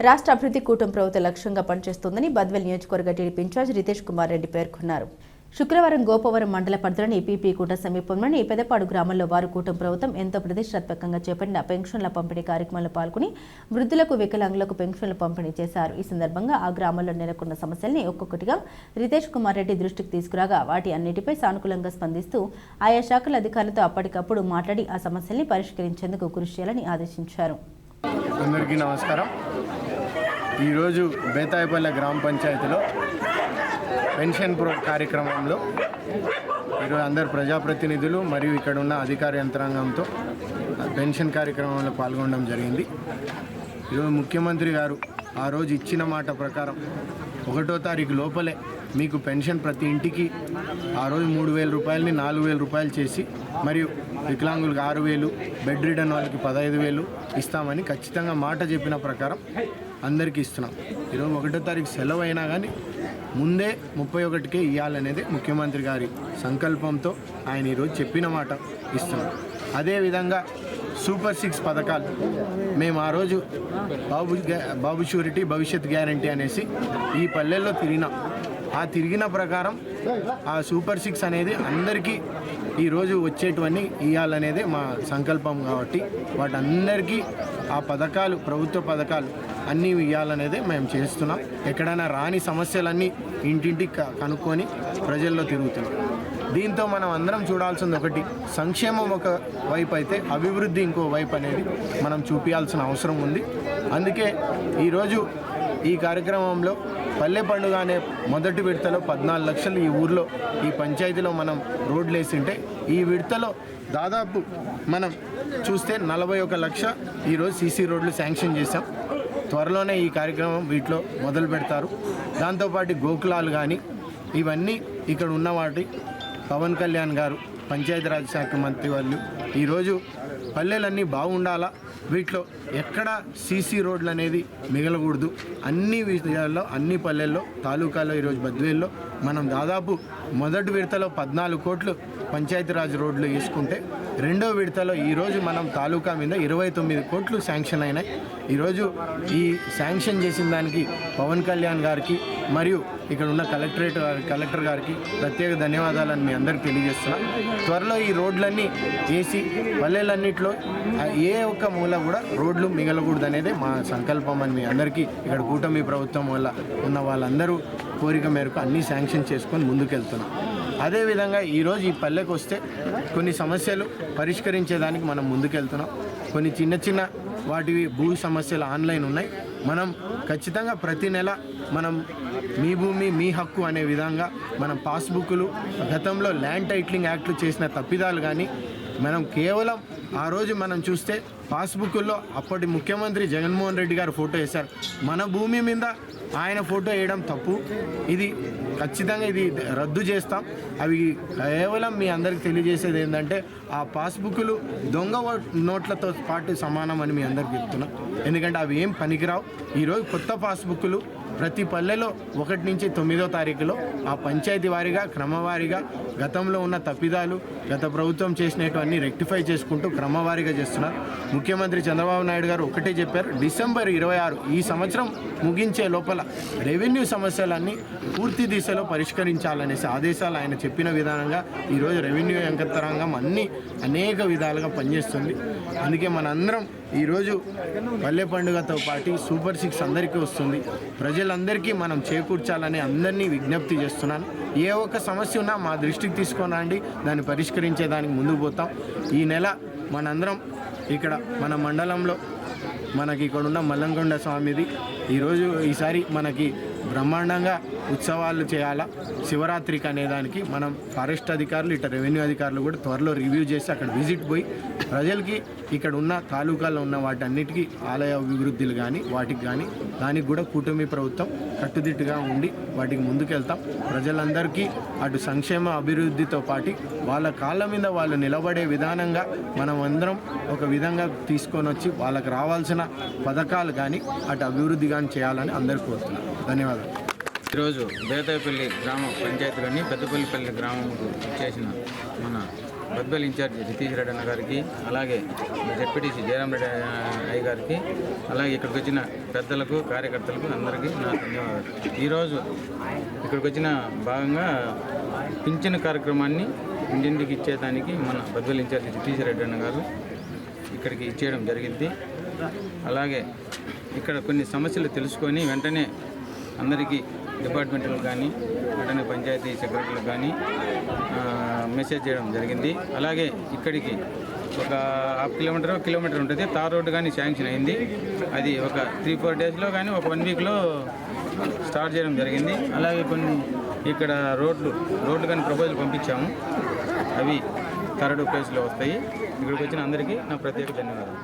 రాష్ట్ర అభివృద్ధి కూటమి ప్రభుత్వ లక్ష్యంగా పనిచేస్తోందని బద్వేల్ నియోజకవర్గ టీడీపీ ఇన్ఛార్జ్ రితేష్ కుమార్ రెడ్డి పేర్కొన్నారు. శుక్రవారం గోపవరం మండల పరిధిలోని పీపీ కూట సమీపంలోని పెదపాడు గ్రామంలో వారు కూటమి ప్రభుత్వం ఎంతో ప్రతిష్టాత్మకంగా చేపట్టిన పెన్షన్ల పంపిణీ కార్యక్రమంలో పాల్గొని వృద్ధులకు, వికలాంగులకు పెన్షన్లు పంపిణీ చేశారు. ఈ సందర్భంగా ఆ గ్రామంలో నెలకొన్న సమస్యల్ని ఒక్కొక్కటిగా రితేష్ కుమార్ రెడ్డి దృష్టికి తీసుకురాగా వాటి అన్నిటిపై సానుకూలంగా స్పందిస్తూ ఆయా శాఖల అధికారులతో అప్పటికప్పుడు మాట్లాడి ఆ సమస్యల్ని పరిష్కరించేందుకు కృషి చేయాలని ఆదేశించారు. అందరికీ నమస్కారం. ఈరోజు బేతాయపల్లె గ్రామ పంచాయతీలో పెన్షన్ కార్యక్రమంలో ఈరోజు అందరు ప్రజాప్రతినిధులు మరియు ఇక్కడ ఉన్న అధికార యంత్రాంగంతో పెన్షన్ కార్యక్రమంలో పాల్గొనడం జరిగింది. ఈరోజు ముఖ్యమంత్రి గారు ఆ రోజు ఇచ్చిన మాట ప్రకారం 1వ తారీఖు లోపలే మీకు పెన్షన్ ప్రతి ఇంటికి ఆ రోజు 3,000 రూపాయలని 4,000 రూపాయలు చేసి మరియు వికలాంగులకు 6,000, బెడ్ రిడన్ వాళ్ళకి 15,000 ఇస్తామని ఖచ్చితంగా మాట చెప్పిన ప్రకారం అందరికీ ఇస్తున్నాం. ఈరోజు 1వ తారీఖు సెలవు అయినా కానీ ముందే 31కే ఇవ్వాలనేది ముఖ్యమంత్రి గారి సంకల్పంతో ఆయన ఈరోజు చెప్పిన మాట ఇస్తున్నాం. అదేవిధంగా సూపర్ 6 పథకాలు మేము ఆ రోజు బాబు షూరిటీ భవిష్యత్ గ్యారంటీ అనేసి ఈ పల్లెల్లో తిరిగినాం. ఆ తిరిగిన ప్రకారం ఆ సూపర్ 6 అనేది అందరికీ ఈరోజు వచ్చేటివన్నీ ఇవ్వాలనేదే మా సంకల్పం కాబట్టి వాటందరికీ ఆ పథకాలు, ప్రభుత్వ పథకాలు అన్నీ ఇవ్వాలనేదే మేము చేస్తున్నాం. ఎక్కడైనా రాని సమస్యలన్నీ ఇంటింటికి కనుక్కొని ప్రజల్లో తిరుగుతున్నాం. దీంతో మనం అందరం చూడాల్సింది ఒకటి, సంక్షేమం ఒక వైపు అయితే అభివృద్ధి ఇంకో వైపు అనేది మనం చూపించాల్సిన అవసరం ఉంది. అందుకే ఈరోజు ఈ కార్యక్రమంలో పల్లె పండుగ అనే మొదటి విడతలో 14 లక్షలు ఈ ఊర్లో ఈ పంచాయతీలో మనం రోడ్లు వేసింటే ఈ విడతలో దాదాపు మనం చూస్తే 41 లక్ష ఈరోజు సీసీ రోడ్లు శాంక్షన్ చేశాం. త్వరలోనే ఈ కార్యక్రమం వీటిలో మొదలు పెడతారు. దాంతోపాటు గోకులాలు కానీ ఇవన్నీ ఇక్కడ ఉన్న వాటి పవన్ కళ్యాణ్ గారు పంచాయతీరాజ్ శాఖ మంత్రి వాళ్ళు ఈరోజు పల్లెలన్నీ బాగుండాలా, వీటిలో ఎక్కడ సీసీ రోడ్లు అనేది మిగలకూడదు. అన్ని విషయాల్లో అన్ని పల్లెల్లో తాలూకాలో ఈరోజు బద్వేల్లో మనం దాదాపు మొదటి విడతలో 14 కోట్లు పంచాయతీరాజ్ రోడ్లు వేసుకుంటే రెండో విడతలో ఈరోజు మనం తాలూకా మీద 29 కోట్లు శాంక్షన్ అయినాయి. ఈరోజు ఈ శాంక్షన్ చేసిన దానికి పవన్ కళ్యాణ్ గారికి మరియు ఇక్కడ ఉన్న కలెక్టర్ గారికి ప్రత్యేక ధన్యవాదాలను మీ అందరికీ తెలియజేస్తున్నాం. త్వరలో ఈ రోడ్లన్నీ వేసి పల్లెలన్నింటిలో ఏ ఒక్క మూల కూడా రోడ్లు మిగలకూడదు అనేది మా సంకల్పం అని మీ అందరికీ ఇక్కడ కూటమి ప్రభుత్వం వల్ల ఉన్న వాళ్ళందరూ కోరిక మేరకు అన్నీ శాంక్షన్ చేసుకొని ముందుకెళ్తున్నాం. అదేవిధంగా ఈరోజు ఈ పల్లెకు వస్తే కొన్ని సమస్యలు పరిష్కరించేదానికి మనం ముందుకెళ్తున్నాం. కొన్ని చిన్న వాటివి భూ సమస్యలు ఆన్లైన్ ఉన్నాయి. మనం ఖచ్చితంగా ప్రతి నెల మనం మీ భూమి మీ హక్కు అనే విధంగా మనం పాస్బుక్లు, గతంలో ల్యాండ్ టైటిలింగ్ యాక్ట్లు చేసిన తప్పిదాలు కానీ మనం కేవలం ఆ రోజు మనం చూస్తే పాస్బుక్ల్లో అప్పటి ముఖ్యమంత్రి జగన్మోహన్ రెడ్డి గారు ఫోటో వేశారు. మన భూమి మీద ఆయన ఫోటో వేయడం తప్పు. ఇది ఖచ్చితంగా ఇది రద్దు చేస్తాం. అవి కేవలం మీ అందరికి తెలియజేసేది ఏంటంటే ఆ పాస్బుక్లు దొంగ నోట్లతో పాటు సమానం అని మీ అందరికి చెప్తున్నాం. ఎందుకంటే అవి ఏం పనికిరావు. ఈరోజు కొత్త పాస్బుక్లు ప్రతి పల్లెలో 1 నుంచి 9వ తారీఖులో ఆ పంచాయతీ వారీగా క్రమవారీగా గతంలో ఉన్న తప్పిదాలు గత ప్రభుత్వం చేసినటువన్నీ రెక్టిఫై చేసుకుంటూ క్రమవారీగా చేస్తున్నారు. ముఖ్యమంత్రి చంద్రబాబు నాయుడు గారు ఒకటే చెప్పారు, డిసెంబర్ 26 ఈ సంవత్సరం ముగించే లోపల రెవెన్యూ సమస్యలన్నీ పూర్తి దిశలో పరిష్కరించాలనేసి ఆదేశాలు ఆయన చెప్పిన విధానంగా ఈరోజు రెవెన్యూ యంత్రాంగం అనేక విధాలుగా పనిచేస్తుంది. అందుకే మనందరం ఈరోజు పల్లె పండుగతో పాటు సూపర్ 6 అందరికీ వస్తుంది. ప్రజలందరికీ మనం చేకూర్చాలని అందరినీ విజ్ఞప్తి చేస్తున్నాను. ఏ ఒక్క సమస్య ఉన్నా మా దృష్టికి తీసుకొని దాన్ని పరిష్కరించేదానికి ముందుకు పోతాం. ఈ నెల మనందరం ఇక్కడ మన మండలంలో మనకి ఇక్కడున్న మల్లంకొండ స్వామిది ఈసారి మనకి బ్రహ్మాండంగా ఉత్సవాలు చేయాలా శివరాత్రికి అనేదానికి మనం ఫారెస్ట్ అధికారులు ఇట్లా రెవెన్యూ అధికారులు కూడా త్వరలో రివ్యూ చేసి అక్కడ విజిట్ పోయి ప్రజలకి ఇక్కడ ఉన్న తాలూకాలో ఉన్న వాటన్నిటికీ ఆలయ అభివృద్ధులు కానీ వాటికి కానీ దానికి కూడా కూటమి ప్రభుత్వం కట్టుదిట్టుగా ఉండి వాటికి ముందుకెళ్తాం. ప్రజలందరికీ అటు సంక్షేమ అభివృద్ధితో పాటు వాళ్ళ కాళ్ళ మీద వాళ్ళు నిలబడే విధానంగా మనం అందరం ఒక విధంగా తీసుకొని వచ్చి వాళ్ళకి రావాల్సిన పథకాలు కానీ అటు అభివృద్ధి కానీ చేయాలని అందరికీ కోరుతున్నాను. ధన్యవాదాలు. ఈరోజు బేతాయపల్లి గ్రామ పంచాయతీలోని పెద్దపల్లిపల్లి గ్రామంకు చేసిన మన బద్బెల్ ఇన్ఛార్జి రితీష్ రెడ్డి అన్న గారికి, అలాగే జెడ్పీటీసీ జయరాం రెడ్డి అయ్య గారికి, అలాగే ఇక్కడికి వచ్చిన పెద్దలకు కార్యకర్తలకు అందరికీ నా ధన్యవాదాలు. ఈరోజు ఇక్కడికి వచ్చిన భాగంగా పింఛను కార్యక్రమాన్ని ఇంటింటికి ఇచ్చేదానికి మన బద్బెల్ ఇన్ఛార్జి రితీష్ రెడ్డి అన్న గారు ఇక్కడికి ఇచ్చేయడం జరిగింది. అలాగే ఇక్కడ కొన్ని సమస్యలు తెలుసుకొని వెంటనే అందరికీ డిపార్ట్మెంట్లకు కానీ వెంటనే పంచాయతీ సెక్రటరీలకు కానీ మెసేజ్ చేయడం జరిగింది. అలాగే ఇక్కడికి ఒక హాఫ్ కిలోమీటర్ ఉంటుంది, తార్ రోడ్డు కానీ శాంక్షన్ అయింది. అది ఒక 3-4 డేస్లో కానీ ఒక 1 వీక్లో స్టార్ట్ చేయడం జరిగింది. అలాగే కొన్ని ఇక్కడ రోడ్లు కానీ ప్రపోజల్ పంపించాము, అవి 3rd ఫేజ్లో వస్తాయి. ఇక్కడికి వచ్చిన అందరికీ నా ప్రత్యేక ధన్యవాదాలు.